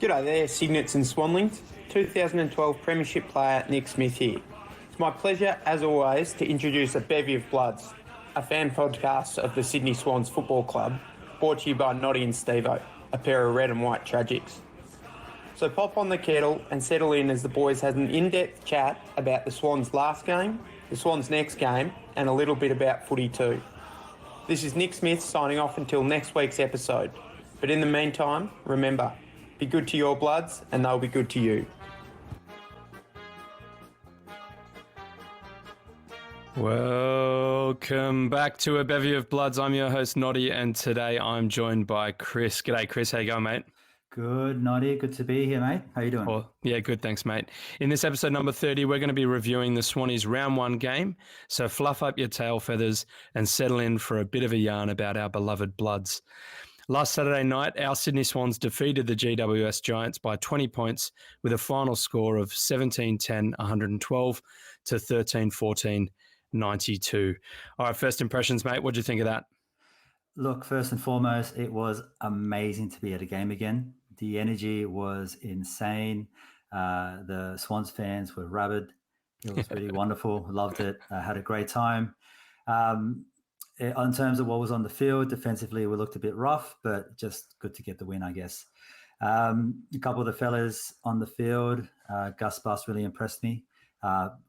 G'day there, Cygnets and Swanlings. 2012 Premiership player Nick Smith here. It's my pleasure, as always, to introduce a bevy of bloods, a fan podcast of the Sydney Swans Football Club, brought to you by Noddy and Stevo, a pair of red and white tragics. So pop on the kettle and settle in as the boys had an in-depth chat about the Swans' last game, the Swans' next game, and a little bit about footy too. This is Nick Smith signing off until next week's episode. But in the meantime, remember, be good to your bloods and they'll be good to you. Welcome back to A Bevy of Bloods. I'm your host, Noddy, and today I'm joined by Chris. G'day, Chris. How you going, mate? Good, Noddy. Good to be here, mate. How you doing? Oh, yeah, good. Thanks, mate. In this episode number 30, we're going to be reviewing the Swannies' round one game. So fluff up your tail feathers and settle in for a bit of a yarn about our beloved Bloods. Last Saturday night, our Sydney Swans defeated the GWS Giants by 20 points with a final score of 17-10-112 to 13-14-92. All right, first impressions, mate. What do you think of that? Look, first and foremost, it was amazing to be at a game again. The energy was insane. The Swans fans were rabid. It was really wonderful. Loved it. Had a great time. In terms of what was on the field, defensively, we looked a bit rough, but just good to get the win, I guess. A couple of the fellas on the field, Gus Bus really impressed me.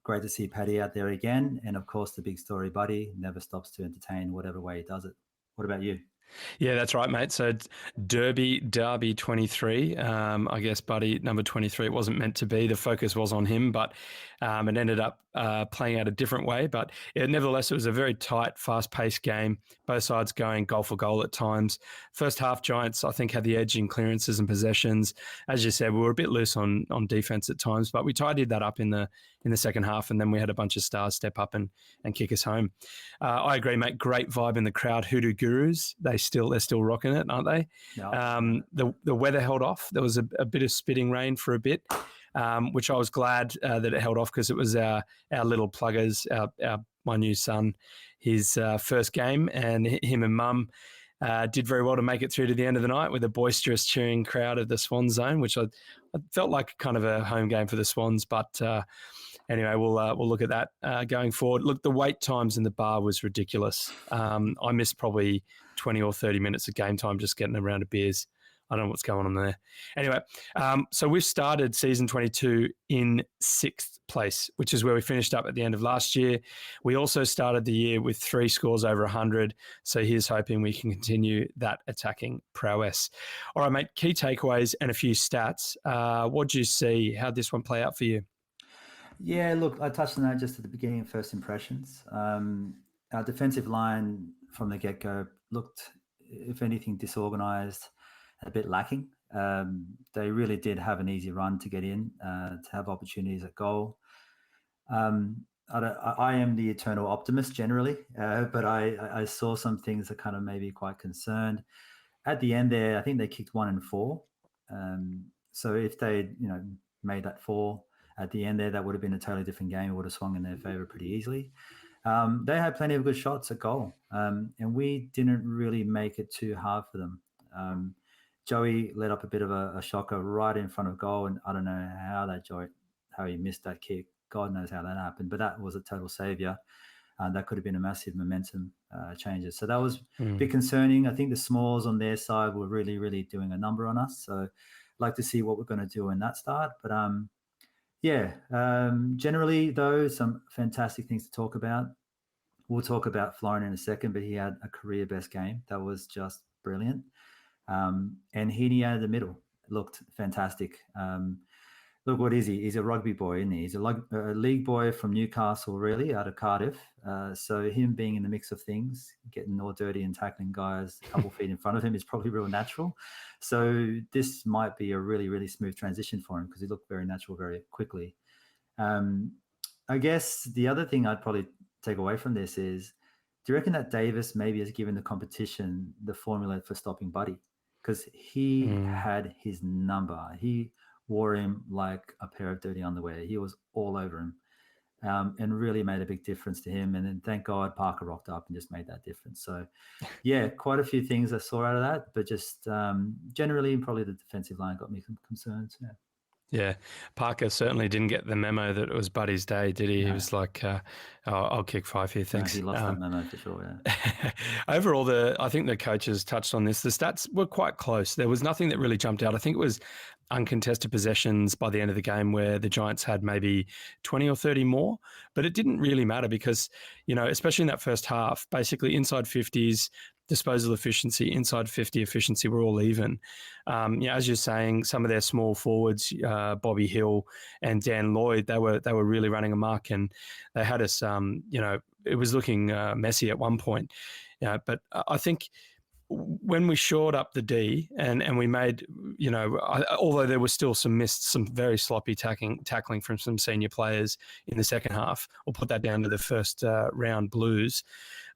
Great to see Paddy out there again. And, of course, the big story buddy never stops to entertain whatever way he does it. What about you? Yeah, that's right, mate. So Derby 23. I guess Buddy number 23. It wasn't meant to be. The focus was on him, but it ended up playing out a different way. But nevertheless, it was a very tight, fast-paced game. Both sides going goal for goal at times. First half, Giants, I think, had the edge in clearances and possessions. As you said, we were a bit loose on defense at times, but we tidied that up in the second half, and then we had a bunch of stars step up and kick us home. I agree, mate. Great vibe in the crowd. Hoodoo Gurus, they're still rocking it, aren't they? No. The weather held off. There was a bit of spitting rain for a bit, which I was glad that it held off because it was our little pluggers, my new son, his first game, and him and mum did very well to make it through to the end of the night with a boisterous cheering crowd of the Swan zone, which I felt like kind of a home game for the Swans. But anyway, we'll look at that going forward. Look, the wait times in the bar was ridiculous. I missed probably 20 or 30 minutes of game time just getting a round of beers. I don't know what's going on there. Anyway, so we've started season 22 in 6th place, which is where we finished up at the end of last year. We also started the year with 3 scores over 100. So here's hoping we can continue that attacking prowess. All right, mate, key takeaways and a few stats. What did you see? How'd this one play out for you? Yeah, look, I touched on that just at the beginning of first impressions. Our defensive line from the get-go looked, if anything, disorganized, a bit lacking. They really did have an easy run to get in, to have opportunities at goal. I am the eternal optimist generally, but I saw some things that kind of made me quite concerned. At the end there, I think they kicked 1 and 4. So if they, made that 4 at the end there, that would have been a totally different game. It would have swung in their favor pretty easily. They had plenty of good shots at goal, and we didn't really make it too hard for them. Joey let up a bit of a shocker right in front of goal, and I don't know how he missed that kick. God knows how that happened, but that was a total savior. That could have been a massive momentum changer. So that was a bit concerning. I think the Smalls on their side were really, really doing a number on us. So I'd like to see what we're going to do in that start. But generally, though, some fantastic things to talk about. We'll talk about Florin in a second, but he had a career best game. That was just brilliant. And Heaney out of the middle looked fantastic. Look, what is he? He's a rugby boy, isn't he? He's a league boy from Newcastle, really, out of Cardiff. So him being in the mix of things, getting all dirty and tackling guys a couple feet in front of him is probably real natural. So this might be a really, really smooth transition for him because he looked very natural very quickly. I guess the other thing I'd probably take away from this is, do you reckon that Davis maybe has given the competition the formula for stopping Buddy? Because he had his number. He wore him like a pair of dirty underwear. He was all over him. and really made a big difference to him. And then thank God Parker rocked up and just made that difference. So, yeah, quite a few things I saw out of that, but just generally probably the defensive line got me some concerns. Yeah. Yeah, Parker certainly didn't get the memo that it was Buddy's day, did he? No. He was like, I'll kick 5 here, thanks. No, he lost that memo for sure, yeah. Overall, I think the coaches touched on this. The stats were quite close. There was nothing that really jumped out. I think it was uncontested possessions by the end of the game where the Giants had maybe 20 or 30 more, but it didn't really matter because, especially in that first half, basically inside 50s, disposal efficiency, inside 50 efficiency, were all even. As you're saying, some of their small forwards, Bobby Hill and Dan Lloyd, they were really running amok, and they had us, it was looking messy at one point. But I think when we shored up the D and we made, although there was still some very sloppy tackling from some senior players in the second half, we'll put that down to the first round Blues.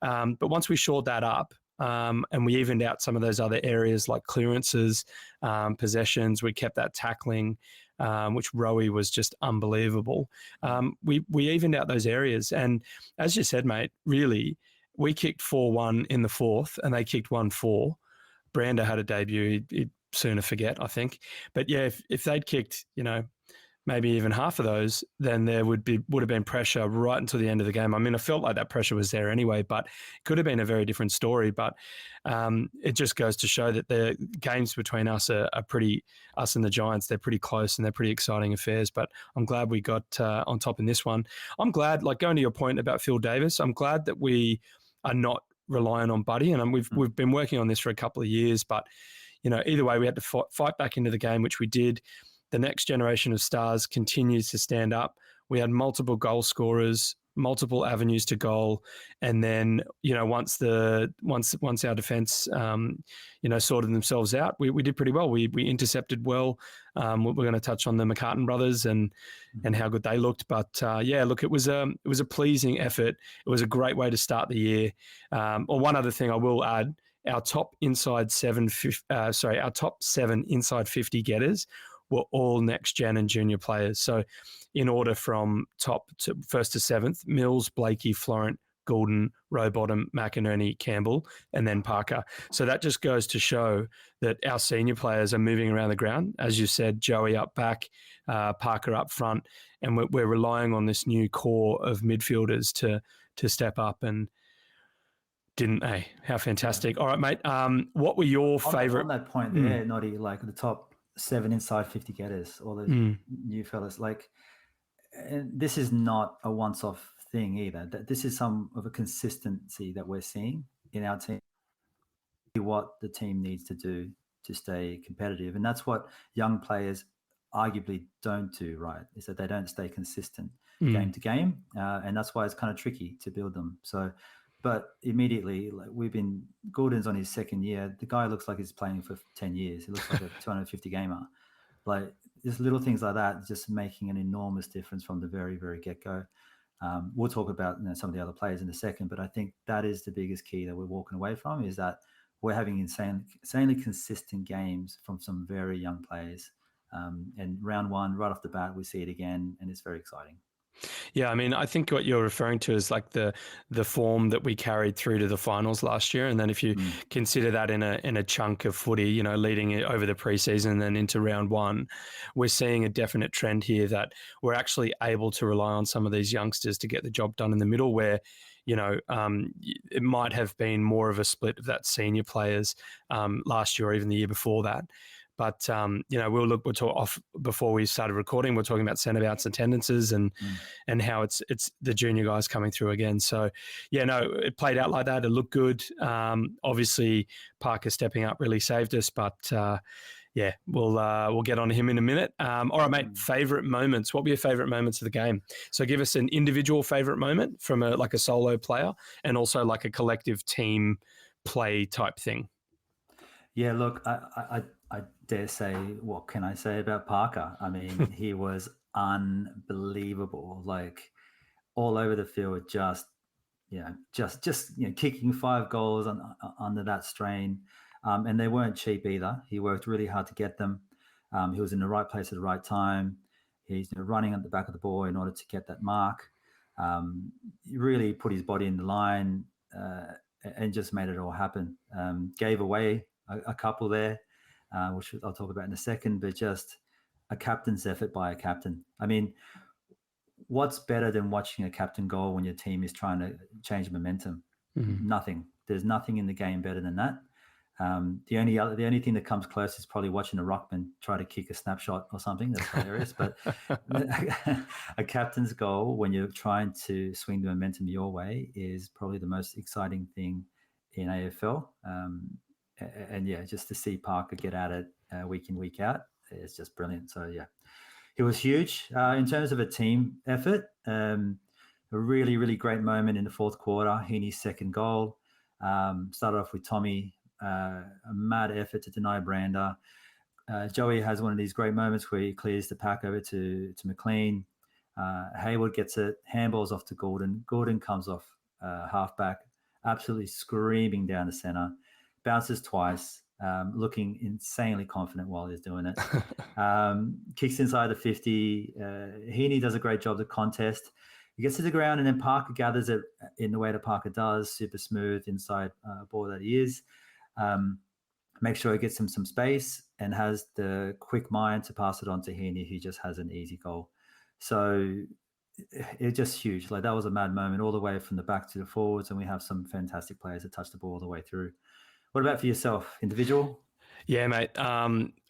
But once we shored that up, and we evened out some of those other areas like clearances, possessions, we kept that tackling, which Rowie was just unbelievable. We evened out those areas. And as you said, mate, really, we kicked 4-1 in the fourth and they kicked 1-4. Brander had a debut he'd sooner forget, I think. But yeah, if they'd kicked, maybe even half of those, then there would have been pressure right until the end of the game. I mean, I felt like that pressure was there anyway, but it could have been a very different story. But it just goes to show that the games between us are pretty, us and the Giants, they're pretty close and they're pretty exciting affairs. But I'm glad we got on top in this one. I'm glad, like going to your point about Phil Davis, I'm glad that we are not relying on Buddy. And we've been working on this for a couple of years, but either way, we had to fight back into the game, which we did. The next generation of stars continues to stand up. We had multiple goal scorers, multiple avenues to goal, and then once our defence sorted themselves out, we did pretty well. We intercepted well. We're going to touch on the McCartan brothers and how good they looked, but look, it was a pleasing effort. It was a great way to start the year. One other thing I will add. Our top 7 inside 50 getters were all next gen and junior players. So in order from top to first to seventh, Mills, Blakey, Florent, Goulden, Rowbottom, McInerney, Campbell, and then Parker. So that just goes to show that our senior players are moving around the ground. As you said, Joey up back, Parker up front, and we're relying on this new core of midfielders to step up, and didn't they? How fantastic. All right, mate. What were your favourite? On that point there, Noddy, like the top 7 inside 50 getters, all those new fellas, and this is not a once-off thing either. This is some of a consistency that we're seeing in our team, what the team needs to do to stay competitive. And that's what young players arguably don't do, right, is that they don't stay consistent game to game. And that's why it's kind of tricky to build them. So, but immediately, Gordon's on his second year. The guy looks like he's playing for 10 years. He looks like a 250 gamer. Like, just little things like that, just making an enormous difference from the very, very get-go. We'll talk about some of the other players in a second, but I think that is the biggest key that we're walking away from, is that we're having insanely consistent games from some very young players. And round one, right off the bat, we see it again, and it's very exciting. Yeah, I mean, I think what you're referring to is like the form that we carried through to the finals last year, and then if you consider that in a chunk of footy, leading it over the preseason and then into round one, we're seeing a definite trend here that we're actually able to rely on some of these youngsters to get the job done in the middle, where it might have been more of a split of that senior players last year or even the year before that. But, we'll talk off before we started recording. We're talking about centre-bouts attendances and how it's the junior guys coming through again. So, it played out like that. It looked good. Obviously, Parker stepping up really saved us. But, we'll get on to him in a minute. All right, mate, favourite moments. What were your favourite moments of the game? So give us an individual favourite moment from a solo player and also like a collective team play type thing. Yeah, look, I dare say, what can I say about Parker? I mean, he was unbelievable, like all over the field, just kicking 5 goals under that strain. And they weren't cheap either. He worked really hard to get them. He was in the right place at the right time. He's running at the back of the ball in order to get that mark. He really put his body in the line and just made it all happen. Gave away a couple there, which I'll talk about in a second, but just a captain's effort by a captain. I mean, what's better than watching a captain goal when your team is trying to change momentum? Nothing. There's nothing in the game better than that. The only thing that comes close is probably watching a ruckman try to kick a snapshot or something. That's hilarious. But a captain's goal when you're trying to swing the momentum your way is probably the most exciting thing in AFL. And yeah, just to see Parker get at it week in, week out, it's just brilliant. So yeah, he was huge in terms of a team effort. A really, really great moment in the fourth quarter. Heaney's second goal started off with Tommy. A mad effort to deny Brander. Joey has one of these great moments where he clears the pack over to McLean. Hayward gets it, handballs off to Gordon. Gordon comes off halfback, absolutely screaming down the center, bounces twice, looking insanely confident while he's doing it. Kicks inside the 50. Heaney does a great job to contest. He gets to the ground and then Parker gathers it in the way that Parker does, super smooth inside ball that he is. Make sure he gets him some space and has the quick mind to pass it on to Heaney, who just has an easy goal. So it's just huge. Like that was a mad moment all the way from the back to the forwards, and we have some fantastic players that touch the ball all the way through. What about for yourself, individual? Yeah, mate.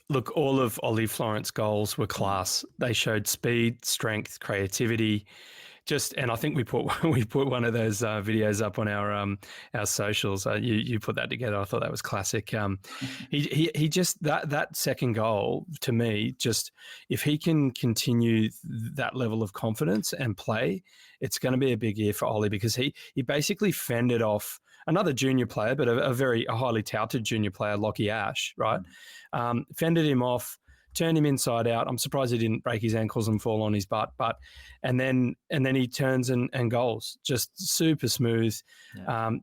Look, all of Ollie Florent's goals were class. They showed speed, strength, creativity. And I think we put one of those videos up on our socials. You put that together. I thought that was classic. He just that second goal to me, just if he can continue that level of confidence and play, it's going to be a big year for Ollie, because he basically fended off another junior player, but a highly touted junior player, Lockie Ash, right? Fended him off. Turned him inside out. I'm surprised he didn't break his ankles and fall on his butt. And then he turns and goals. Just super smooth.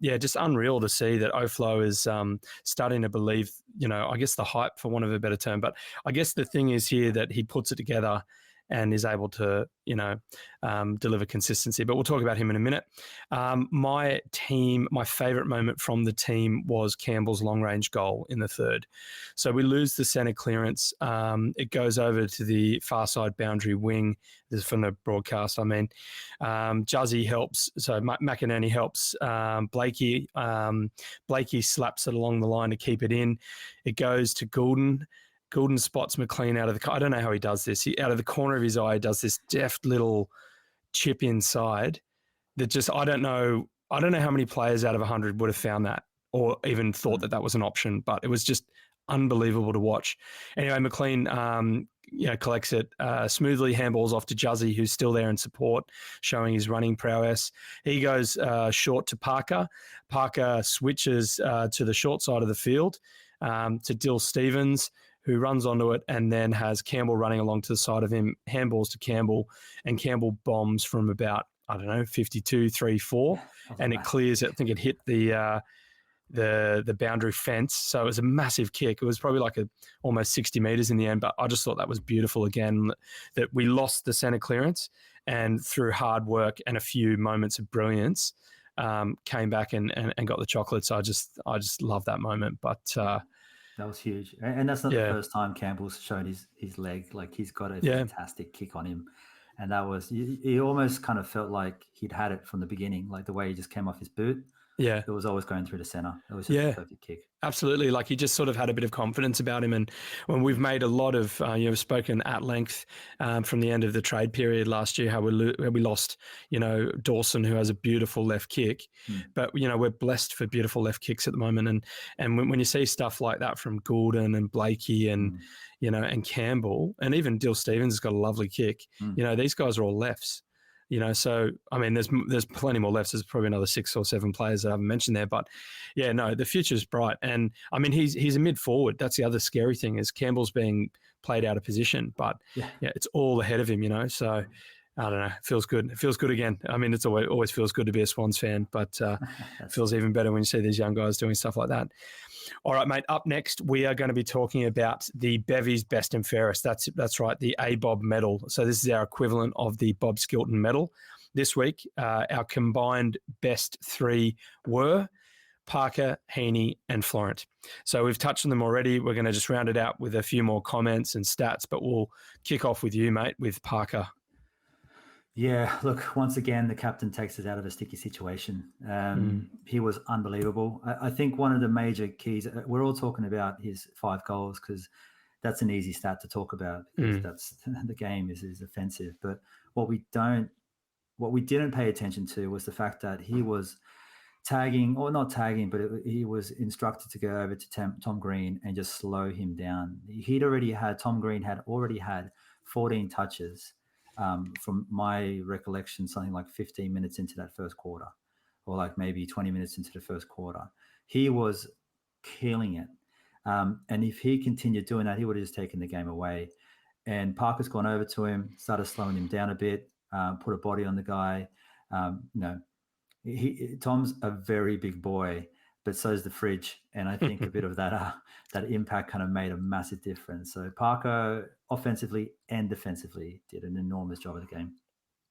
Yeah. Just unreal to see that Oflo is starting to believe, I guess the hype, for want of a better term. But I guess the thing is here that he puts it together and is able to, deliver consistency. But we'll talk about him in a minute. My favourite moment from the team was Campbell's long-range goal in the third. So we lose the centre clearance. It goes over to the far side boundary wing. This is from the broadcast, I mean. Juzzy helps. So McInerney helps Blakey. Blakey slaps it along the line to keep it in. It goes to Goulden. Goulden spots McLean out of I don't know how he does this. Out of the corner of his eye, does this deft little chip inside that just, I don't know how many players out of 100 would have found that or even thought that was an option, but it was just unbelievable to watch. Anyway, McLean, collects it smoothly, handballs off to Juzzy, who's still there in support, showing his running prowess. He goes short to Parker. Parker switches to the short side of the field to Dill Stevens, who runs onto it and then has Campbell running along to the side of him, handballs to Campbell, and Campbell bombs from about, 52, 3, 4, and it clears. I think it hit the boundary fence. So it was a massive kick. It was probably like almost 60 metres in the end, but I just thought that was beautiful again, that we lost the centre clearance and through hard work and a few moments of brilliance came back and got the chocolate. So I just love that moment. But that was huge. And that's not the first time Campbell's shown his leg. Like he's got a fantastic kick on him. And that was, he almost kind of felt like he'd had it from the beginning, like the way he just came off his boot. Yeah. It was always going through the center. It was just a perfect kick. Absolutely. Like he just sort of had a bit of confidence about him. And when we've made a lot of, spoken at length from the end of the trade period last year, how we lost, Dawson, who has a beautiful left kick. But, we're blessed for beautiful left kicks at the moment. And when you see stuff like that from Goulden and Blakey and, and Campbell, and even Dill Stevens has got a lovely kick, these guys are all lefts. So, I mean, there's plenty more lefts. There's probably another 6 or 7 players that I haven't mentioned there. But, the future's bright. And, I mean, he's a mid-forward. That's the other scary thing is Campbell's being played out of position. But, it's all ahead of him, So, I don't know. It feels good. It feels good again. I mean, it's always feels good to be a Swans fan. But it feels even better when you see these young guys doing stuff like that. All right, mate, up next, we are going to be talking about the Bevies Best and Fairest. That's right, the ABOB medal. So this is our equivalent of the Bob Skilton medal. this week, our combined best three were Parker, Heaney, and Florent. So we've touched on them already. We're going to just round it out with a few more comments and stats, but we'll kick off with you, mate, with Parker. Yeah, look, once again, the captain takes us out of a sticky situation. He was unbelievable. I think one of the major keys, we're all talking about his 5 goals because that's an easy stat to talk about because that's the game is offensive. But what we didn't pay attention to was the fact that he was tagging, or not tagging, but he was instructed to go over to Tom Green and just slow him down. Tom Green had already had 14 touches. From my recollection, something like 15 minutes into that first quarter, or like maybe 20 minutes into the first quarter. He was killing it. And if he continued doing that, he would have just taken the game away. And Parker's gone over to him, started slowing him down a bit, put a body on the guy. Tom's a very big boy, but so is the fridge. And I think a bit of that impact kind of made a massive difference. So Parker, offensively and defensively, did an enormous job of the game.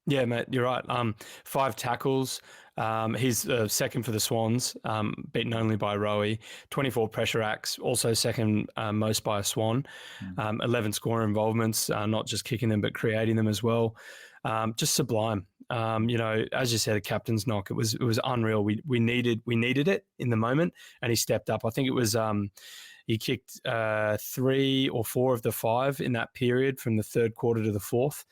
Yeah, mate, you're right. 5 tackles. He's second for the Swans, beaten only by Rowie. 24 pressure acts, also second most by a Swan. 11 scorer involvements, not just kicking them, but creating them as well. Just sublime. As you said, a captain's knock. It was unreal. We needed it in the moment, and he stepped up. I think it was he kicked 3 or 4 of the 5 in that period from the third quarter to the fourth,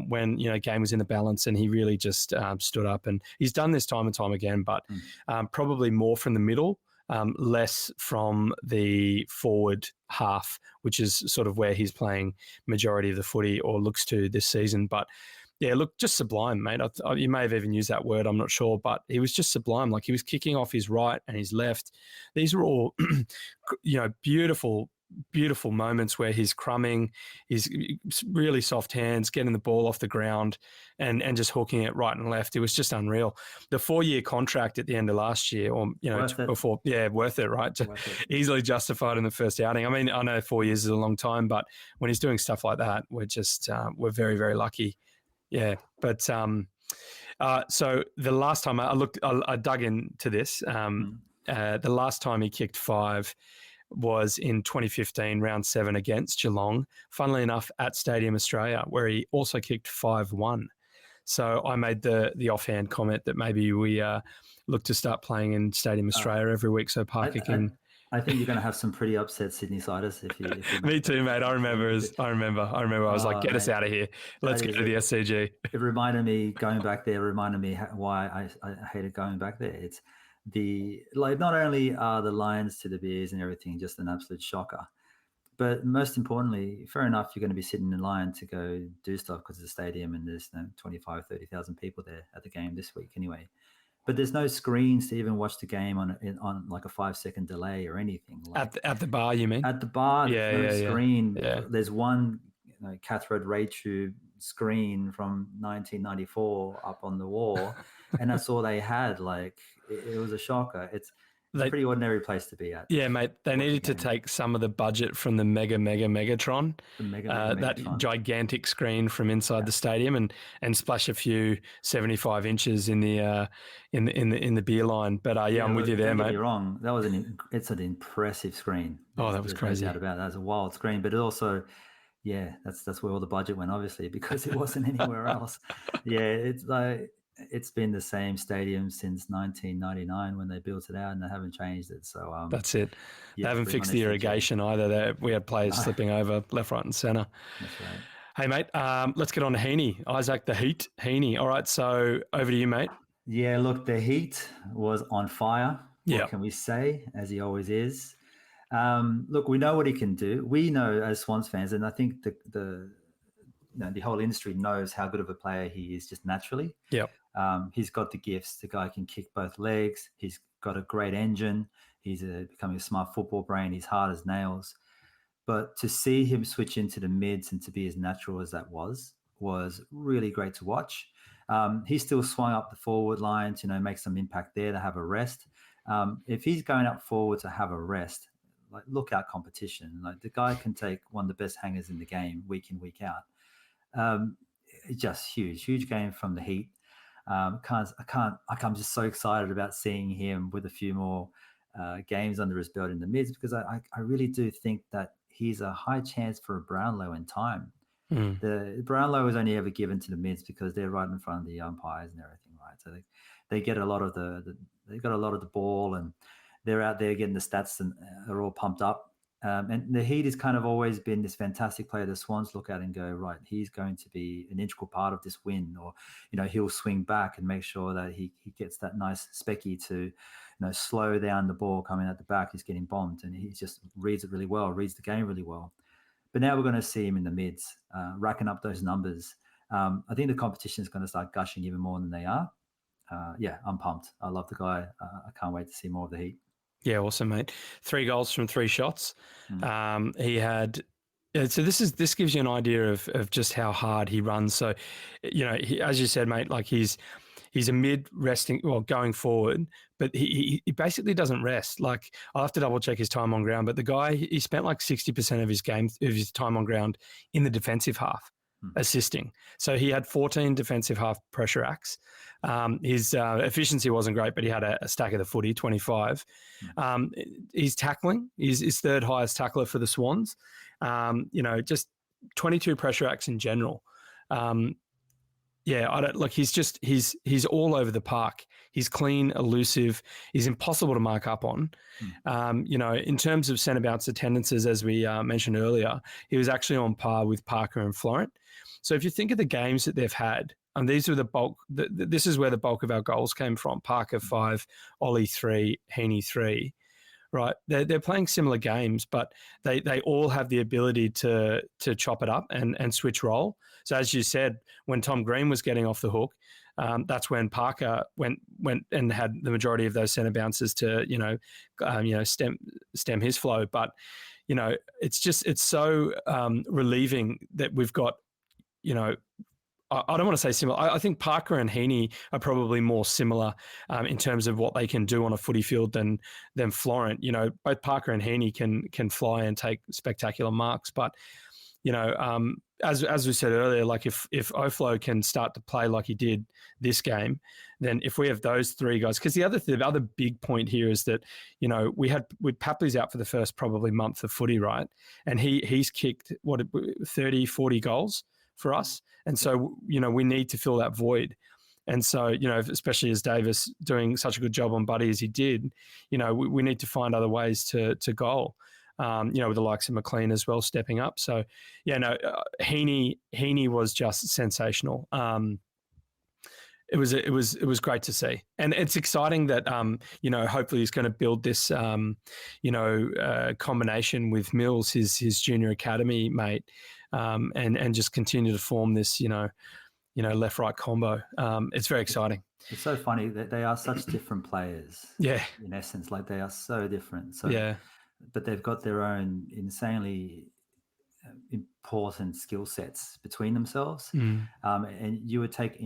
when game was in the balance, and he really just stood up. And he's done this time and time again, but probably more from the middle. Less from the forward half, which is sort of where he's playing majority of the footy, or looks to this season. But yeah, look, just sublime, mate. You may have even used that word, I'm not sure, but he was just sublime. Like, he was kicking off his right and his left. These were all, beautiful moments where he's crumbing, he's really soft hands, getting the ball off the ground and just hooking it right and left. It was just unreal. The 4-year contract at the end of last year, or, before, worth it, right? Worth it. Easily justified in the first outing. I mean, I know 4 years is a long time, but when he's doing stuff like that, we're very, very lucky. Yeah. But, so the last time I dug into this, the last time he kicked 5 was in 2015, round 7 against Geelong, funnily enough at Stadium Australia, where he also kicked 5-1. So I made the offhand comment that maybe we look to start playing in Stadium Australia every week so Parker can... I think you're going to have some pretty upset Sydney siders if you Me too, mate. I remember. I was like, get us out of here. Let's go to the SCG. It reminded me, going back there, why I hated going back there. It's not only are the lines to the beers and everything just an absolute shocker, but most importantly, fair enough, you're going to be sitting in line to go do stuff because it's a stadium and there's 25, 30,000 people there at the game this week anyway. But there's no screens to even watch the game on like a 5-second delay or anything. Like, at the bar, you mean? At the bar, there's no screen. Yeah. There's one cathode ray tube screen from 1994 up on the wall, and that's all they had. Like, it was a shocker. It's a pretty ordinary place to be at. Yeah, mate. They needed to take some of the budget from the Megatron, that gigantic screen from inside the stadium, and splash a few 75 inches in the beer line. But I'm with you there, mate. Don't get me wrong. That was it's an impressive screen. That was crazy. No doubt about that. That's a wild screen, but it also, that's where all the budget went, obviously, because it wasn't anywhere else. It's like, it's been the same stadium since 1999 when they built it out, and they haven't changed it. So that's it. They haven't fixed the irrigation either. We had players slipping over left, right, and centre. That's right. Hey, mate, let's get on to Heaney. Isaac the Heat Heaney. All right, so over to you, mate. Yeah, look, the Heat was on fire. Yeah. What can we say? As he always is. Look, we know what he can do. We know as Swans fans, and I think the whole industry knows how good of a player he is just naturally. Yeah. He's got the gifts. The guy can kick both legs. He's got a great engine. He's becoming a smart football brain. He's hard as nails. But to see him switch into the mids and to be as natural as that was really great to watch. He still swung up the forward line to make some impact there, to have a rest. If he's going up forward to have a rest, like, look out competition. Like, the guy can take one of the best hangers in the game week in, week out. Just huge game from the Heat. I'm just so excited about seeing him with a few more games under his belt in the mids, because I really do think that he's a high chance for a Brownlow in time. The Brownlow is only ever given to the mids because they're right in front of the umpires and everything, right? So they get a lot of they got a lot of the ball, and they're out there getting the stats and are all pumped up. And the Heat has kind of always been this fantastic player the Swans look at and go, right, he's going to be an integral part of this win, or, he'll swing back and make sure that he gets that nice specky to, slow down the ball coming at the back. He's getting bombed, and he just reads it really well, reads the game really well. But now we're going to see him in the mids, racking up those numbers. I think the competition is going to start gushing even more than they are. I'm pumped. I love the guy. I can't wait to see more of the Heat. Yeah, awesome, mate. 3 goals from 3 shots. He had. So this gives you an idea of just how hard he runs. So, as you said, mate, like he's a mid resting, well, going forward, but he basically doesn't rest. Like, I'll have to double check his time on ground, but the guy, he spent like 60% of his time on ground in the defensive half, assisting. So he had 14 defensive half pressure acts. His efficiency wasn't great, but he had a stack of the footy, 25. He's tackling. He's third highest tackler for the Swans. Just 22 pressure acts in general. He's all over the park. He's clean, elusive. He's impossible to mark up on. In terms of centre bounce attendances, as we mentioned earlier, he was actually on par with Parker and Florent. So if you think of the games that they've had, and these are the bulk. This is where the bulk of our goals came from. Parker 5, Ollie 3, Heaney 3. Right, they're playing similar games, but they all have the ability to chop it up and switch role. So as you said, when Tom Green was getting off the hook, that's when Parker went and had the majority of those centre bounces to stem his flow. But it's so relieving that we've got I don't want to say similar. I think Parker and Heaney are probably more similar in terms of what they can do on a footy field than Florent. Both Parker and Heaney can fly and take spectacular marks. But, as we said earlier, like if Oflo can start to play like he did this game, then if we have those 3 guys, because the other big point here is that, with Papley's out for the first probably month of footy, right? And he's kicked 30, 40 goals for us. And so, we need to fill that void. And so, especially as Davis doing such a good job on Buddy as he did, we need to find other ways to goal, with the likes of McLean as well stepping up. So, Heaney was just sensational. It was great to see. And it's exciting that, hopefully he's going to build this, combination with Mills, his junior academy mate, and just continue to form this, left-right combo. It's very exciting. It's so funny that they are such different players. Yeah. In essence, like they are so different. So, yeah. But they've got their own insanely important skill sets between themselves. And you would take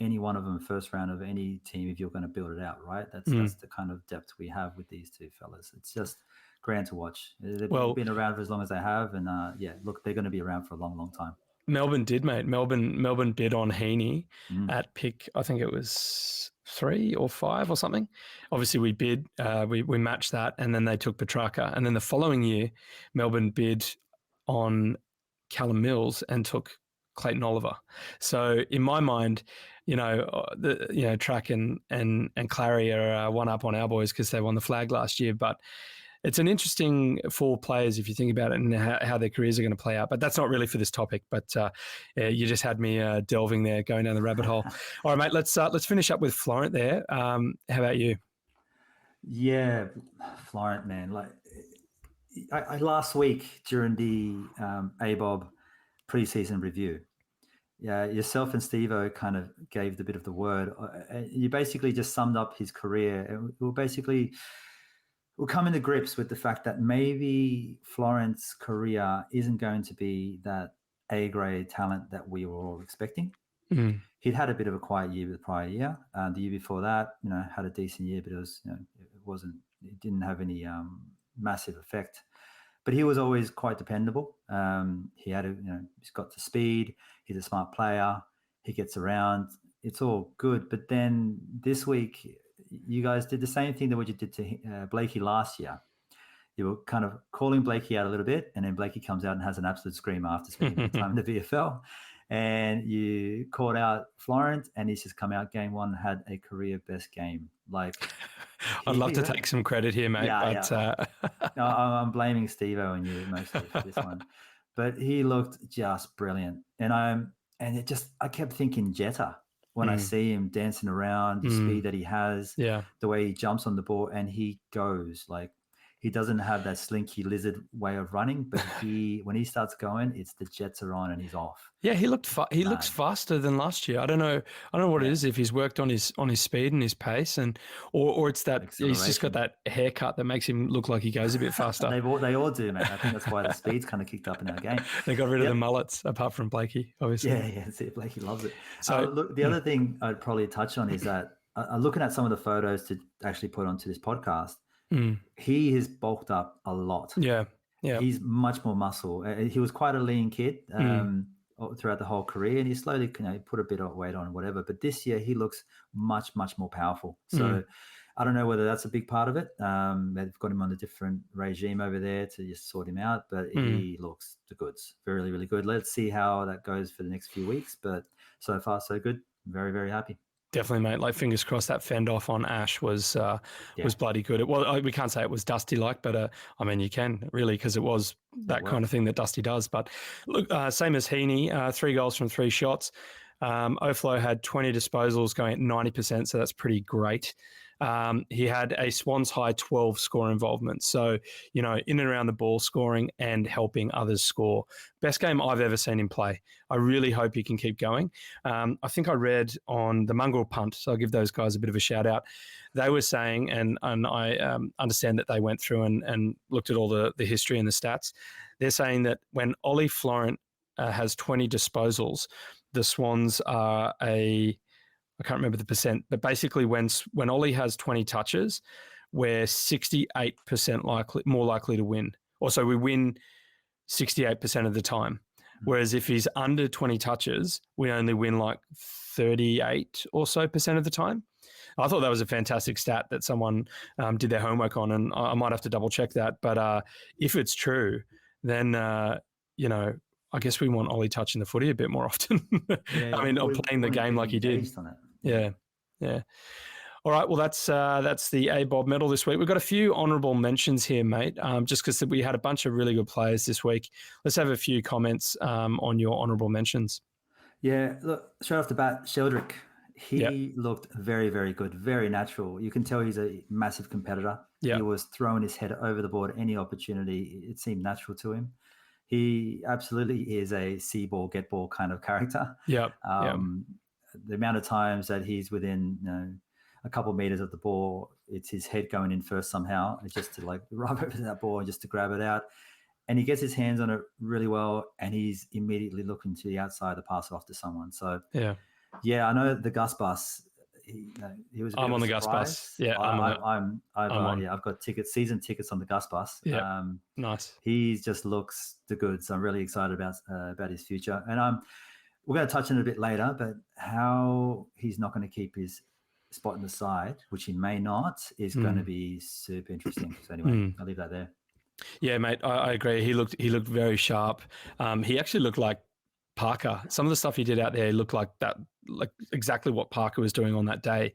any one of them first round of any team if you're going to build it out, right? That's the kind of depth we have with these 2 fellas. It's just grand to watch. They've been around for as long as they have, and they're going to be around for a long, long time. Melbourne did, mate. Melbourne bid on Heaney at pick, I think it was 3 or 5 or something. Obviously, we bid, we matched that, and then they took Petrarca. And then the following year, Melbourne bid on Callum Mills and took Clayton Oliver. So in my mind, Track and Clary are one up on our boys because they won the flag last year. But it's an interesting 4 players if you think about it and how their careers are going to play out. But that's not really for this topic. But you just had me delving there, going down the rabbit hole. All right, mate. Let's finish up with Florent there. How about you? Yeah, Florent, man. Like I last week during the ABOB preseason review, yourself and Steve-O kind of gave the bit of the word. You basically just summed up his career. And we'll come into grips with the fact that maybe Florent's career isn't going to be that A-grade talent that we were all expecting. He'd had a bit of a quiet year the prior year. The year before that, had a decent year, but it didn't have any massive effect. But he was always quite dependable. He's got the speed. He's a smart player. He gets around. it's all good. But then this week, you guys did the same thing that what you did to Blakey last year. You were kind of calling Blakey out a little bit, and then Blakey comes out and has an absolute screamer after spending a bit of time in the VFL. And you called out Florent, and he's just come out game one, had a career best game. Like, I'd love to take some credit here, mate. No, I'm blaming Steve-O and you mostly for this one. But he looked just brilliant. And I kept thinking Jetta when I see him dancing around, the speed that he has, the way he jumps on the ball, and he goes like, he doesn't have that slinky lizard way of running, but when he starts going, it's the jets are on and he's off. Yeah, he looks faster than last year. I don't know what it is, if he's worked on his speed and his pace, or it's that he's just got that haircut that makes him look like he goes a bit faster. They all do, mate. I think that's why the speed's kind of kicked up in our game. They got rid of the mullets, apart from Blakey, obviously. Yeah, see, Blakey loves it. So look, the other thing I'd probably touch on is that looking at some of the photos to actually put onto this podcast, he has bulked up a lot. Yeah. He's much more muscle. He was quite a lean kid throughout the whole career, and he slowly put a bit of weight on and whatever. But this year he looks much, much more powerful. So I don't know whether that's a big part of it. They've got him on a different regime over there to just sort him out, but he looks the goods. Very, really, really good. Let's see how that goes for the next few weeks. But so far, so good. Very, very happy. Definitely, mate. Like, fingers crossed that fend off on Ash was bloody good. Well, we can't say it was Dusty like, but I mean, you can really, because it was that kind of thing that Dusty does. But look, same as Heaney, 3 goals from 3 shots. Oflo had 20 disposals going at 90%, so that's pretty great. He had a Swans high 12 score involvement. So, in and around the ball, scoring and helping others score. Best game I've ever seen him play. I really hope he can keep going. I think I read on the Mongrel Punt, so I'll give those guys a bit of a shout out. They were saying, and I understand that they went through and looked at all the history and the stats. They're saying that when Ollie Florent has 20 disposals, the Swans are I can't remember the percent, but basically when Ollie has 20 touches, we're 68% more likely to win. Also, we win 68% of the time. Whereas if he's under 20 touches, we only win like 38 or so percent of the time. I thought that was a fantastic stat that someone did their homework on, and I might have to double check that. But if it's true, then, I guess we want Ollie touching the footy a bit more often. I mean, or playing the game like he did. Yeah. All right. Well, that's the ABOB medal this week. We've got a few honourable mentions here, mate. Just because we had a bunch of really good players this week. Let's have a few comments on your honourable mentions. Yeah. Look, straight off the bat, Sheldrick. He looked very, very good, very natural. You can tell he's a massive competitor. He was throwing his head over the board any opportunity. It seemed natural to him. He absolutely is a see ball, get ball kind of character. The amount of times that he's within a couple of meters of the ball, it's his head going in first somehow, just to like rub over that ball and just to grab it out. And he gets his hands on it really well, and he's immediately looking to the outside to pass it off to someone. So I know the Gus bus. He was. I'm on the Gus bus. Yeah, I've got season tickets on the Gus bus. Yeah, nice. He just looks the goods. So I'm really excited about his future, and we're going to touch on it a bit later. But how he's not going to keep his spot in the side, which he may not, is going to be super interesting. So anyway, I'll leave that there. Yeah, mate, I agree. He looked very sharp. He actually looked like Parker. Some of the stuff he did out there looked like that, like exactly what Parker was doing on that day.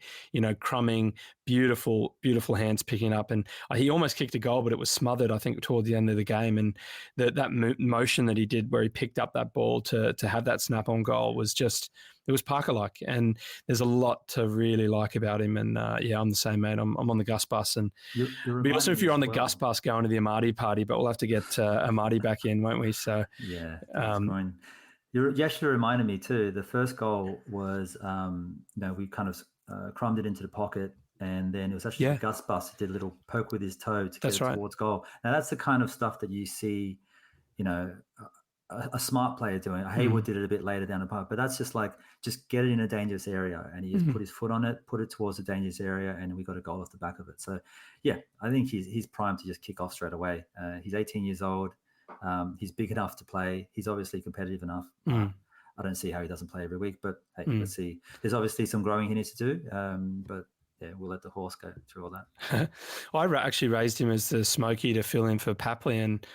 Crumbing, beautiful hands picking up, and he almost kicked a goal, but it was smothered, I think, toward the end of the game. And that motion that he did, where he picked up that ball to have that snap-on goal, was just, it was Parker-like. And there's a lot to really like about him. And I'm the same, mate. I'm on the Gus bus, and be also if you're on the Gus bus going to the Amati party, but we'll have to get Amati back in, won't we? So that's fine. You actually reminded me too. The first goal was, we kind of crumbed it into the pocket, and then it was actually Gus Bus who did a little poke with his toe to get it towards goal. Now that's the kind of stuff that you see, a smart player doing. Hayward did it a bit later down the park, but that's just get it in a dangerous area, and he just put his foot on it, put it towards the dangerous area, and we got a goal off the back of it. So I think he's primed to just kick off straight away. He's 18 years old. He's big enough to play. He's obviously competitive enough. I don't see how he doesn't play every week, but hey, Mm. let's see. There's obviously some growing he needs to do, but yeah, we'll let the horse go through all that. I actually raised him as the smoky to fill in for Papley, and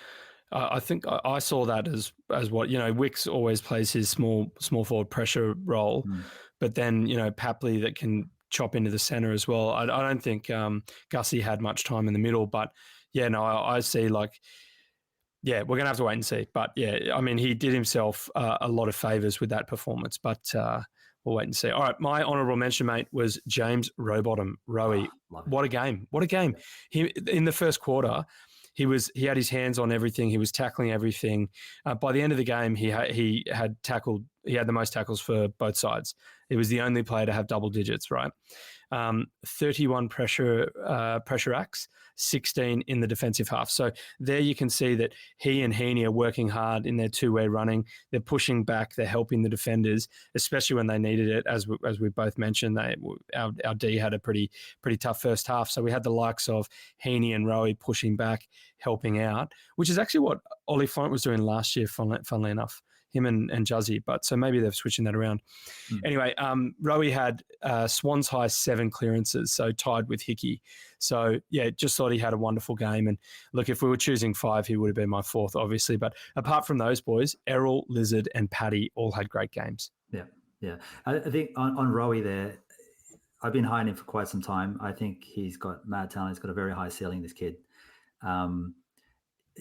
I think I saw that as what, Wicks always plays his small forward pressure role, but then, Papley that can chop into the centre as well. I don't think Gussie had much time in the middle, but yeah, no, I see like, yeah, we're going to have to wait and see. But yeah, I mean, he did himself a lot of favours with that performance, but we'll wait and see. All right, my honourable mention, mate, was James Rowbottom. Rowie. What a game. What a game. He, in the first quarter, he had his hands on everything. He was tackling everything. By the end of the game, he had the most tackles for both sides. He was the only player to have double digits, right? 31 pressure acts, 16 in the defensive half. So there you can see that he and Heaney are working hard in their two-way running. They're pushing back. They're helping the defenders, especially when they needed it. As we both mentioned, our D had a pretty tough first half. So we had the likes of Heaney and Rowie pushing back, helping out, which is actually what Ollie Font was doing last year, funnily enough. Him and Juzzy, but so maybe they're switching that around. Anyway, Rowie had Swans high 7 clearances, so tied with Hickey. So yeah, just thought he had a wonderful game. And look, if we were choosing 5, he would have been my 4th, obviously. But apart from those boys, Errol, Lizard, and Paddy all had great games. Yeah. I think on Rowie there, I've been hiding him for quite some time. I think he's got mad talent. He's got a very high ceiling, this kid.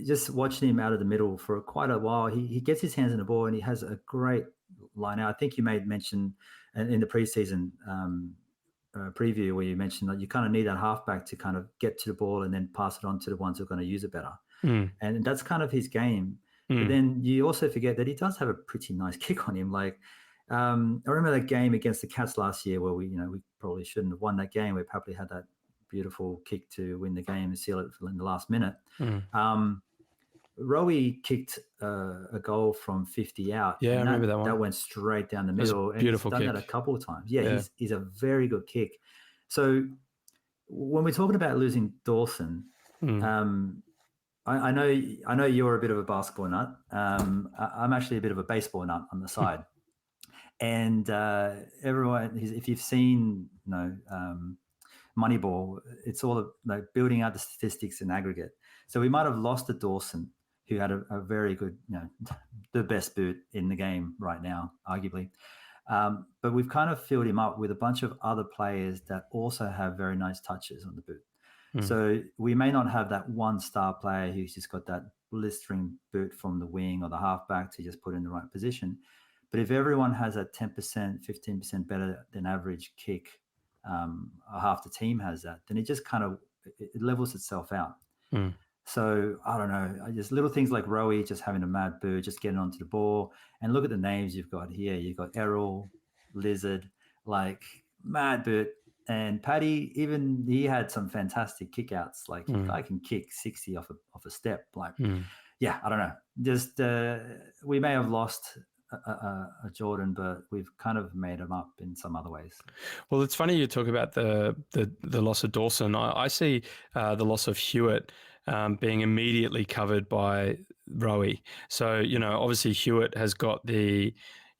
Just watching him out of the middle for quite a while, he gets his hands on the ball and he has a great line out. I think you made mention in the preseason preview where you mentioned that you kind of need that halfback to kind of get to the ball and then pass it on to the ones who are going to use it better. And that's kind of his game. But then you also forget that he does have a pretty nice kick on him. Like I remember that game against the Cats last year where we probably shouldn't have won that game, where Papley had that beautiful kick to win the game and seal it in the last minute. Rowie kicked a goal from 50 out. Yeah, I remember that one. That went straight down the middle. Beautiful and he's done kick. that a couple of times. Yeah, he's a very good kick. So when we're talking about losing Dawson, I know you're a bit of a basketball nut. I'm actually a bit of a baseball nut on the side. And everyone, if you've seen, Moneyball, it's all like building out the statistics in aggregate. So we might have lost to Dawson, who had a very good, the best boot in the game right now, arguably. But we've kind of filled him up with a bunch of other players that also have very nice touches on the boot. So we may not have that one star player who's just got that blistering boot from the wing or the halfback to just put in the right position. But if everyone has a 10%, 15% better than average kick, half the team has that, then it just kind of it levels itself out. So I don't know, just little things like Rowie just having a mad boot, just getting onto the ball, and look at the names you've got here. You've got Errol, Lizard, like mad boot, and Paddy. Even he had some fantastic kickouts. Like I can kick 60 off a step. Like yeah, I don't know. Just we may have lost a Jordan, but we've kind of made him up in some other ways. Well, it's funny you talk about the loss of Dawson. I see the loss of Hewitt being immediately covered by Rowie. So, obviously Hewitt has got the,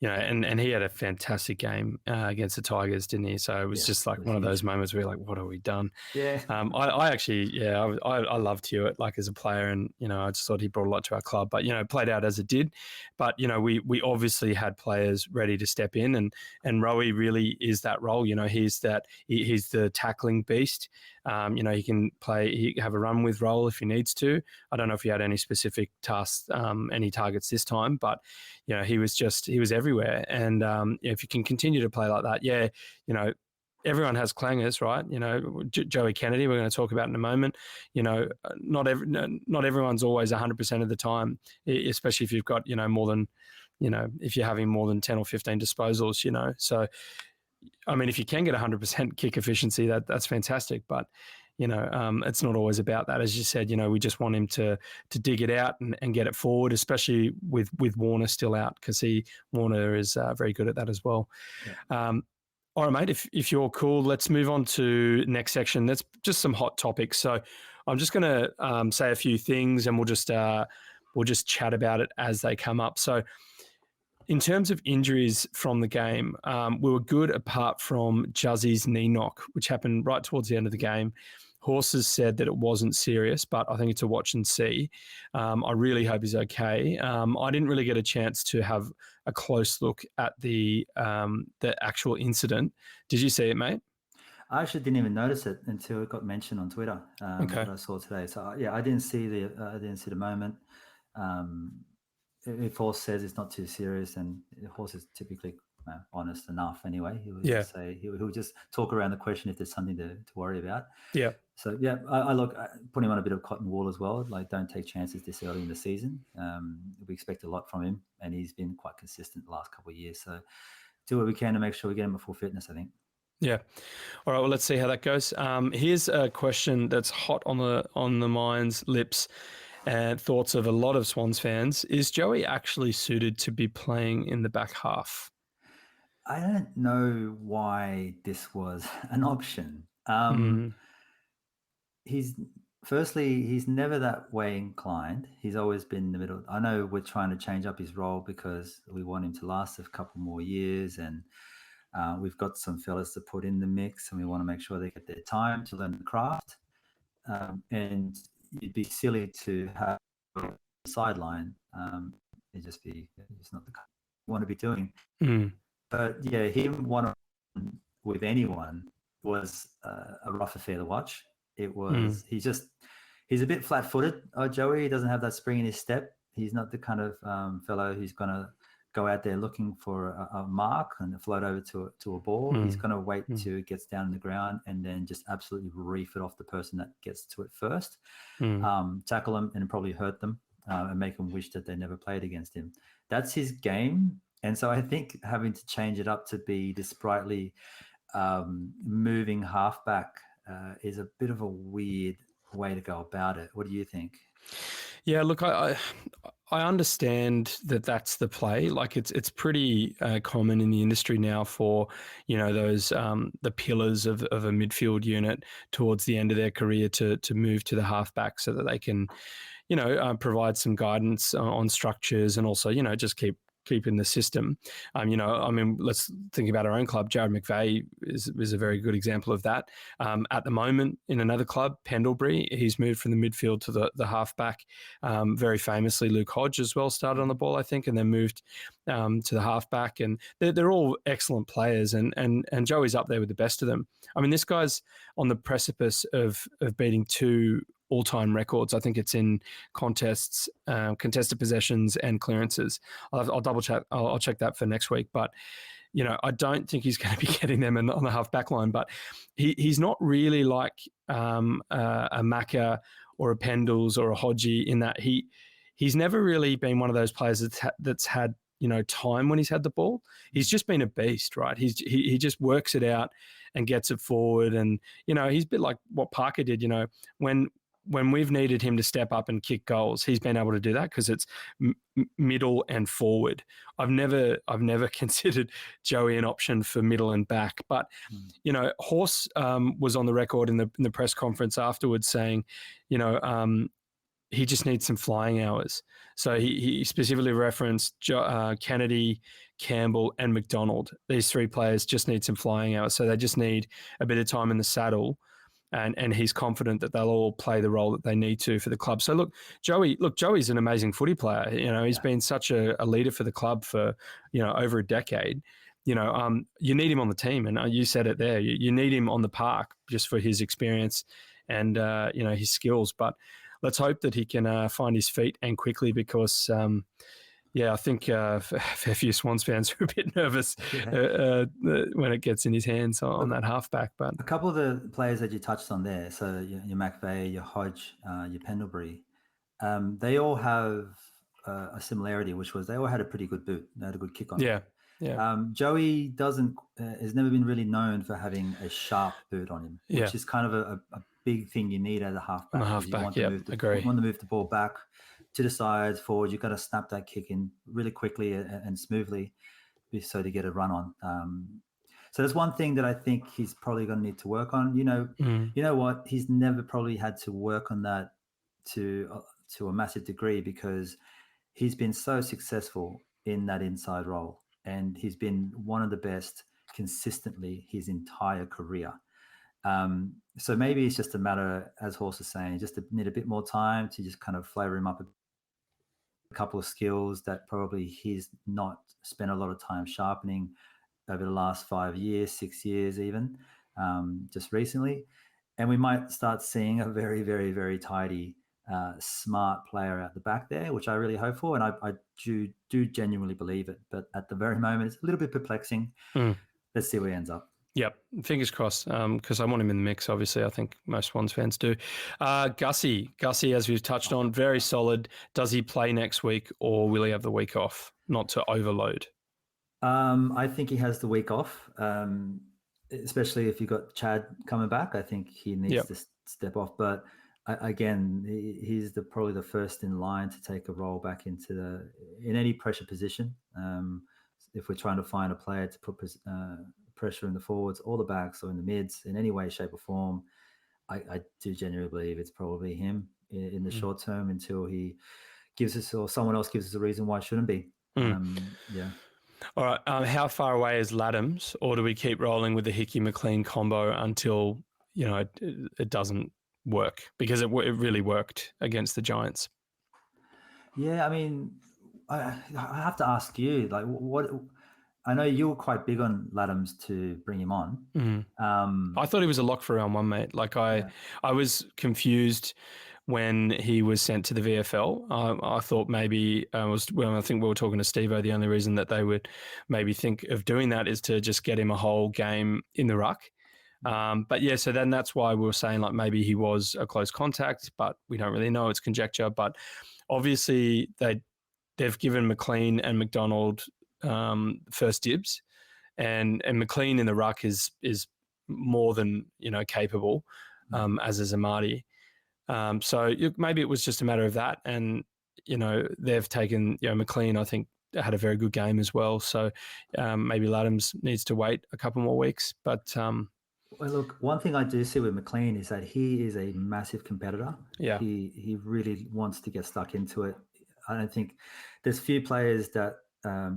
and he had a fantastic game against the Tigers, didn't he? So it was just like one of those moments where you're like, what have we done? Yeah. I actually, I loved Hewitt, like as a player, and, I just thought he brought a lot to our club, but, played out as it did. But, we obviously had players ready to step in, and Rowie really is that role. He's the tackling beast. He can have a run with roll if he needs to. I don't know if he had any specific tasks, any targets this time, but, he was everywhere. And if you can continue to play like that, everyone has clangers, right? Joey Kennedy, we're going to talk about in a moment. Not everyone's always 100% of the time, especially if you've got, more than, if you're having more than 10 or 15 disposals, So, I mean, if you can get 100% kick efficiency, that's fantastic. But, it's not always about that. As you said, we just want him to dig it out and get it forward, especially with Warner still out, because Warner is very good at that as well. Yeah. All right, mate, if you're cool, let's move on to next section. That's just some hot topics. So I'm just going to say a few things, and we'll just chat about it as they come up. So In terms of injuries from the game, we were good apart from Juzzy's knee knock, which happened right towards the end of the game. Horses said that it wasn't serious, but I think it's a watch and see. I really hope he's okay. I didn't really get a chance to have a close look at the actual incident. Did you see it, mate? I actually didn't even notice it until it got mentioned on Twitter. Okay. That I saw today. So yeah, I didn't see the moment. If Horse says it's not too serious, and Horse is typically honest enough anyway. He would just say he'll just talk around the question if there's something to worry about. Yeah. So yeah, I look, put him on a bit of cotton wool as well. Like, don't take chances this early in the season. We expect a lot from him, and he's been quite consistent the last couple of years. So do what we can to make sure we get him at full fitness, I think. Yeah. All right. Well, let's see how that goes. Here's a question that's hot on the mind's lips and thoughts of a lot of Swans fans. Is Joey actually suited to be playing in the back half? I don't know why this was an option. He's never that way inclined. He's always been in the middle. I know we're trying to change up his role because we want him to last a couple more years, and we've got some fellas to put in the mix, and we want to make sure they get their time to learn the craft. And you'd be silly to have a sideline. It's not the kind you want to be doing. But yeah, him one-on-one with anyone was a rough affair to watch. It was he's a bit flat-footed. Joey, he doesn't have that spring in his step. He's not the kind of fellow who's going to go out there looking for a mark and float over to a ball. He's going to wait till it gets down on the ground and then just absolutely reef it off the person that gets to it first, tackle them and probably hurt them and make them wish that they never played against him. That's his game. And so I think having to change it up to be this sprightly moving halfback is a bit of a weird way to go about it. What do you think? Yeah, look, I understand that that's the play. Like it's pretty common in the industry now for, those the pillars of a midfield unit towards the end of their career to move to the halfback so that they can, provide some guidance on structures and also, just keep in the system. Let's think about our own club. Jared McVeigh is a very good example of that. At the moment, in another club, Pendlebury, he's moved from the midfield to the halfback. Very famously, Luke Hodge as well started on the ball, I think, and then moved to the halfback. And they're all excellent players, and Joey's up there with the best of them. I mean, this guy's on the precipice of beating two all-time records. I think it's in contests, contested possessions and clearances. I'll double check. I'll check that for next week. But, I don't think he's going to be getting them on the half-back line. But he's not really like a Macca or a Pendles or a Hodgie in that he's never really been one of those players that's had, time when he's had the ball. He's just been a beast, right? He just works it out and gets it forward. And, he's a bit like what Parker did, when we've needed him to step up and kick goals, he's been able to do that because it's middle and forward. I've never considered Joey an option for middle and back, but Horse was on the record in the press conference afterwards saying, he just needs some flying hours. So he specifically referenced Kennedy, Campbell, and McDonald. These three players just need some flying hours. So they just need a bit of time in the saddle. And he's confident that they'll all play the role that they need to for the club. So Joey's an amazing footy player. He's been such a leader for the club for, over a decade. You need him on the team. And you said it there. You need him on the park just for his experience and, his skills. But let's hope that he can find his feet and quickly because, I think a fair few Swans fans are a bit nervous when it gets in his hands on that halfback. But a couple of the players that you touched on there, so your McVeigh, your Hodge, your Pendlebury, they all have a similarity, which was they all had a pretty good boot. They had a good kick on. Yeah. Joey has never been really known for having a sharp boot on him, which is kind of a big thing you need as a halfback. You want to move the ball back to the sides, forward. You've got to snap that kick in really quickly and smoothly so to get a run on. So that's one thing that I think he's probably going to need to work on. You know what? He's never probably had to work on that to a massive degree because he's been so successful in that inside role. And he's been one of the best consistently his entire career. So maybe it's just a matter, as Horse is saying, just to need a bit more time to just kind of flavor him up a couple of skills that probably he's not spent a lot of time sharpening over the last 5 years, 6 years even, just recently. And we might start seeing a very, very, very tidy, smart player at the back there, which I really hope for. And I do genuinely believe it. But at the very moment, it's a little bit perplexing. Let's see where he ends up. Yep, fingers crossed, because I want him in the mix, obviously. I think most Swans fans do. Gussie, as we've touched on, very solid. Does he play next week or will he have the week off? Not to overload. I think he has the week off, especially if you've got Chad coming back. I think he needs to step off. But again, he's probably the first in line to take a role back in any pressure position. If we're trying to find a player to put pressure in the forwards or the backs or in the mids in any way, shape or form, I do genuinely believe it's probably him in the short term until he gives us or someone else gives us a reason why it shouldn't be. Yeah. All right. How far away is Laddams, or do we keep rolling with the Hickey-McLean combo until, it doesn't work? Because it really worked against the Giants. Yeah, I mean, I have to ask you, like, what... I know you were quite big on Laddams to bring him on. I thought he was a lock for round one, mate. Like I was confused when he was sent to the VFL. I thought maybe I think we were talking to Steve-O, the only reason that they would maybe think of doing that is to just get him a whole game in the ruck. But yeah, so then that's why we were saying like maybe he was a close contact, but we don't really know. It's conjecture. But obviously they've given McLean and McDonald first dibs, and McLean in the ruck is more than capable, as is Amadi. So maybe it was just a matter of that, and they've taken McLean. I think had a very good game as well. So maybe Laddams needs to wait a couple more weeks. But well, look, one thing I do see with McLean is that he is a massive competitor. Yeah, he really wants to get stuck into it. I don't think there's few players that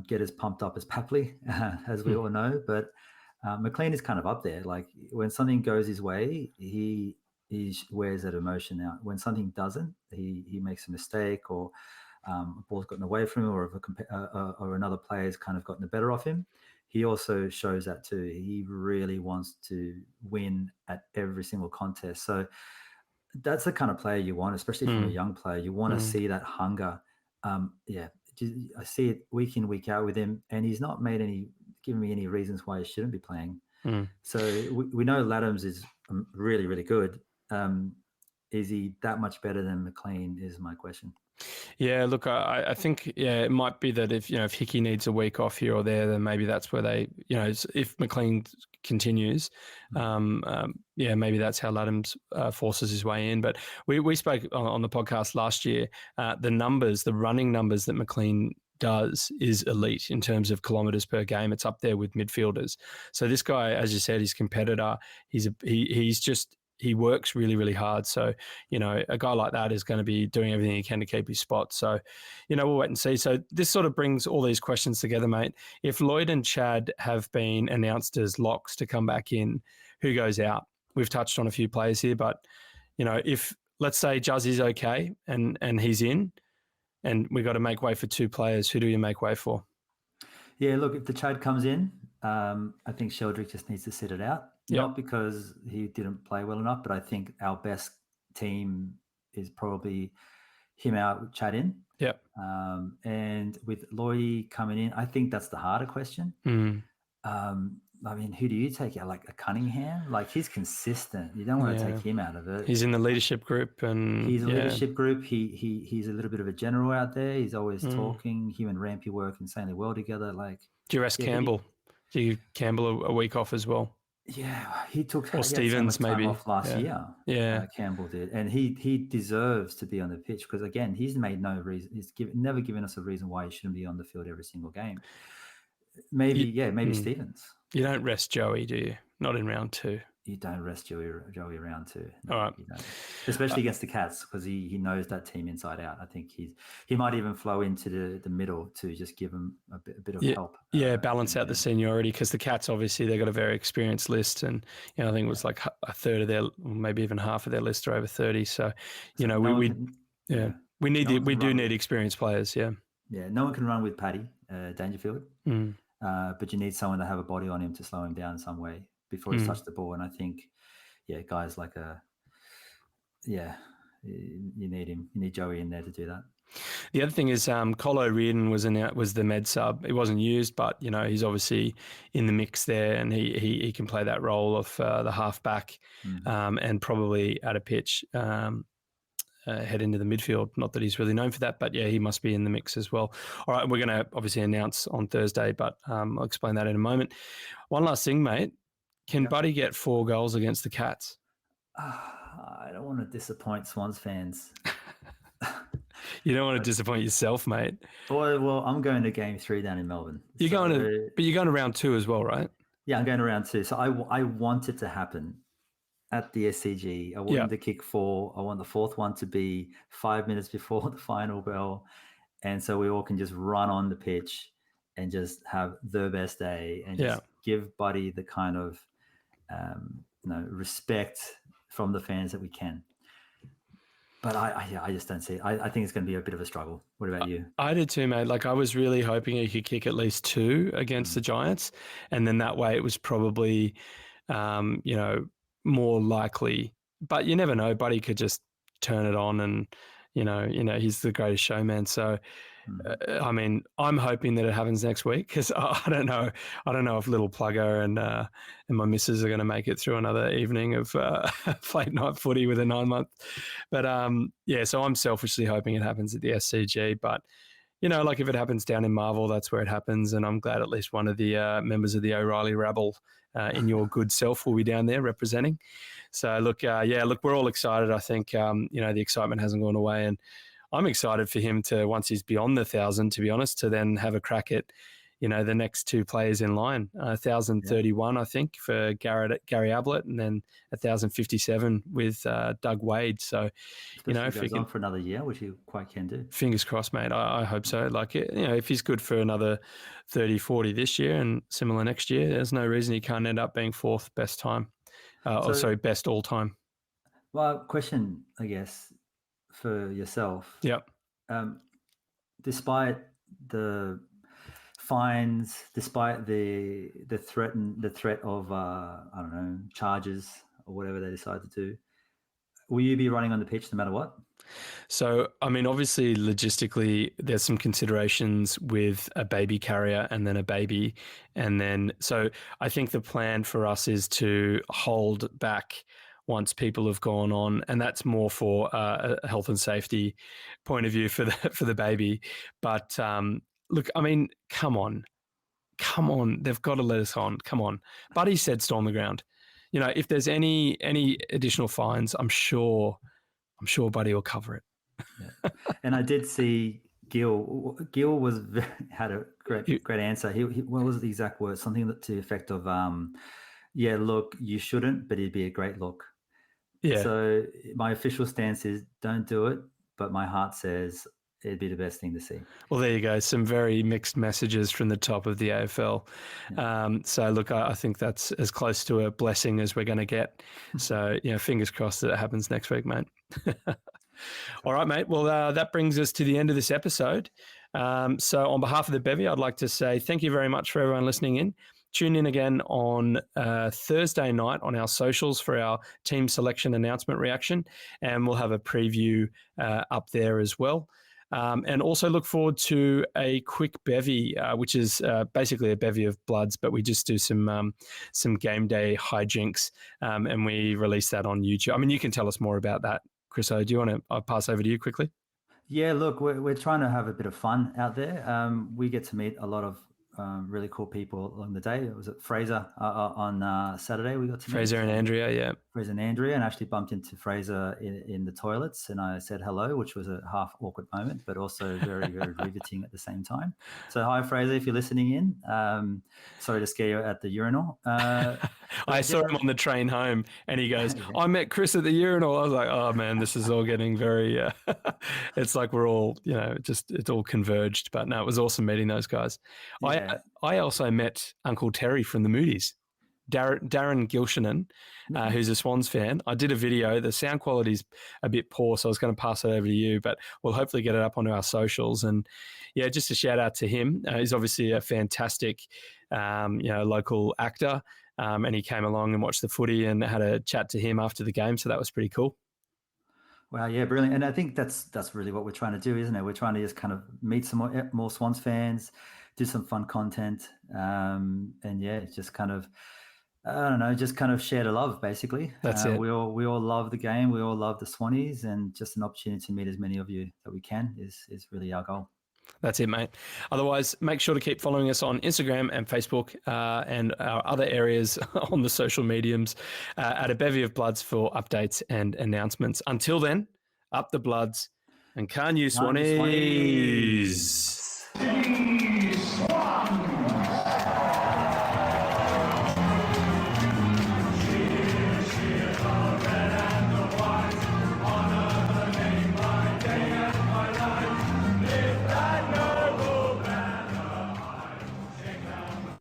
get as pumped up as Papley, as we all know, but McLean is kind of up there. Like when something goes his way, he wears that emotion out. When something doesn't, he makes a mistake, or a ball's gotten away from him, or another player's kind of gotten the better of him. He also shows that too. He really wants to win at every single contest. So that's the kind of player you want, especially from a young player. You want to see that hunger. I see it week in, week out with him, and he's not given me any reasons why he shouldn't be playing. So we know Laddams is really, really good. Is he that much better than McLean is my question. Yeah, look, I think, it might be that if Hickey needs a week off here or there, then maybe that's where they, if McLean continues, maybe that's how Laddams forces his way in. But we spoke on the podcast last year, the running numbers that McLean does is elite in terms of kilometres per game. It's up there with midfielders. So this guy, as you said, he's a competitor. He works really, really hard. So, a guy like that is going to be doing everything he can to keep his spot. So, we'll wait and see. So this sort of brings all these questions together, mate. If Lloyd and Chad have been announced as locks to come back in, who goes out? We've touched on a few players here, but, if let's say Juzzy's okay and he's in and we've got to make way for two players, who do you make way for? Yeah, look, if the Chad comes in, I think Sheldrick just needs to sit it out. Not because he didn't play well enough, but I think our best team is probably him out, Chad in. Yep. And with Lloyd coming in, I think that's the harder question. I mean, who do you take out? Like a Cunningham? Like he's consistent. You don't want to take him out of it. He's in the leadership group, and he's a leadership group. He's a little bit of a general out there. He's always talking. Him and Rampy work insanely well together. Like, do you rest Campbell? Do you Campbell a week off as well? Yeah, he took or Stevens so much time maybe off last year. Yeah, Campbell did, and he deserves to be on the pitch because again, he's made no reason. He's never given us a reason why he shouldn't be on the field every single game. Maybe Stevens. You don't rest Joey, do you? Not in round two. you don't rest Joey around too. All right. You don't. Especially against the Cats, because he knows that team inside out. I think he might even flow into the middle to just give him a bit of help. Balance out the seniority, because the Cats, obviously, they've got a very experienced list, and I think it was like a third of their, or maybe even half of their list are over 30. So, we need experienced players. Yeah. Yeah. No one can run with Paddy Dangerfield, but you need someone to have a body on him to slow him down in some way before he's touched the ball. And I think, guys like you need him. You need Joey in there to do that. The other thing is Colo Reardon was the med sub. He wasn't used, but he's obviously in the mix there, and he can play that role of the halfback and probably at a pitch head into the midfield. Not that he's really known for that, but he must be in the mix as well. All right, we're going to obviously announce on Thursday, but I'll explain that in a moment. One last thing, mate. Can Buddy get 4 goals against the Cats? I don't want to disappoint Swans fans. You don't want to disappoint yourself, mate. Well, I'm going to Game 3 down in Melbourne. But you're going to round 2 as well, right? Yeah, I'm going to round 2. So I want it to happen at the SCG. I want them to kick 4. I want the 4th one to be 5 minutes before the final bell, and so we all can just run on the pitch and just have the best day and just give Buddy the kind of respect from the fans that we can. But I just don't see it. I think it's going to be a bit of a struggle. What about you? I did too, mate. Like, I was really hoping he could kick at least 2 against the Giants, and then that way it was probably, more likely. But you never know. Buddy could just turn it on, and he's the greatest showman. So, I mean, I'm hoping that it happens next week, because I don't know if little Plugger and my missus are going to make it through another evening of late night footy with a 9-month. But so I'm selfishly hoping it happens at the SCG. But like, if it happens down in Marvel, that's where it happens. And I'm glad at least one of the members of the O'Reilly rabble in your good self will be down there representing. So look, we're all excited. I think the excitement hasn't gone away, and I'm excited for him to, once he's beyond the 1,000, to be honest, to then have a crack at, the next 2 players in line. 1,031, I think, for Gary Ablett, and then 1,057 with Doug Wade. So, if he goes on for another year, which he quite can do. Fingers crossed, mate. I hope so. Like, if he's good for another 30, 40 this year and similar next year, there's no reason he can't end up being 4th best time. Best all time. Well, question, I guess, for yourself. Yep. Despite the fines, despite the threat of charges or whatever they decide to do, will you be running on the pitch no matter what? So, I mean, obviously, logistically, there's some considerations with a baby carrier and then a baby. And then, so I think the plan for us is to hold back once people have gone on, and that's more for a health and safety point of view for the baby. But look, I mean, come on, they've got to let us on. Come on, Buddy said storm the ground. If there's any additional fines, I'm sure Buddy will cover it. Yeah. And I did see Gil had a great answer. He what was the exact word? Something to the effect of, look, you shouldn't, but it'd be a great look. Yeah. So my official stance is don't do it, but my heart says it'd be the best thing to see. Well, there you go. Some very mixed messages from the top of the AFL. Yeah. So look, I think that's as close to a blessing as we're going to get. So, fingers crossed that it happens next week, mate. All right, mate. Well, that brings us to the end of this episode. So on behalf of the Bevy, I'd like to say thank you very much for everyone listening in. Tune in again on Thursday night on our socials for our team selection announcement reaction, and we'll have a preview up there as well. And also look forward to a quick bevy, which is basically a bevy of bloods, but we just do some game day hijinks, and we release that on YouTube. I mean, you can tell us more about that, Chris. Do you want to? I'll pass over to you quickly. Yeah, look, we're trying to have a bit of fun out there. We get to meet a lot of really cool people along the day. It was at Fraser on Saturday. We got to meet Fraser and Andrea, yeah. Fraser and Andrea, and actually bumped into Fraser in the toilets, and I said hello, which was a half awkward moment, but also very, very riveting at the same time. So hi, Fraser, if you're listening in. Sorry to scare you at the urinal. I saw him on the train home, and he goes, "I met Chris at the urinal." I was like, "Oh man, this is all getting very." It's like we're all, it's all converged. But no, it was awesome meeting those guys. Yeah. I also met Uncle Terry from the Moody's. Darren Gilshanen, who's a Swans fan. I did a video. The sound quality's a bit poor, so I was going to pass it over to you, but we'll hopefully get it up onto our socials. And yeah, just a shout out to him. He's obviously a fantastic, local actor, and he came along and watched the footy and had a chat to him after the game. So that was pretty cool. Wow, yeah, brilliant. And I think that's really what we're trying to do, isn't it? We're trying to just kind of meet some more Swans fans, do some fun content, and yeah, just kind of, I don't know, just kind of share the love, basically. That's it. We all love the game. We all love the Swannies, and just an opportunity to meet as many of you that we can is really our goal. That's it, mate. Otherwise, make sure to keep following us on Instagram and Facebook and our other areas on the social mediums at A Bevy of Bloods for updates and announcements. Until then, up the Bloods and can you Swannies?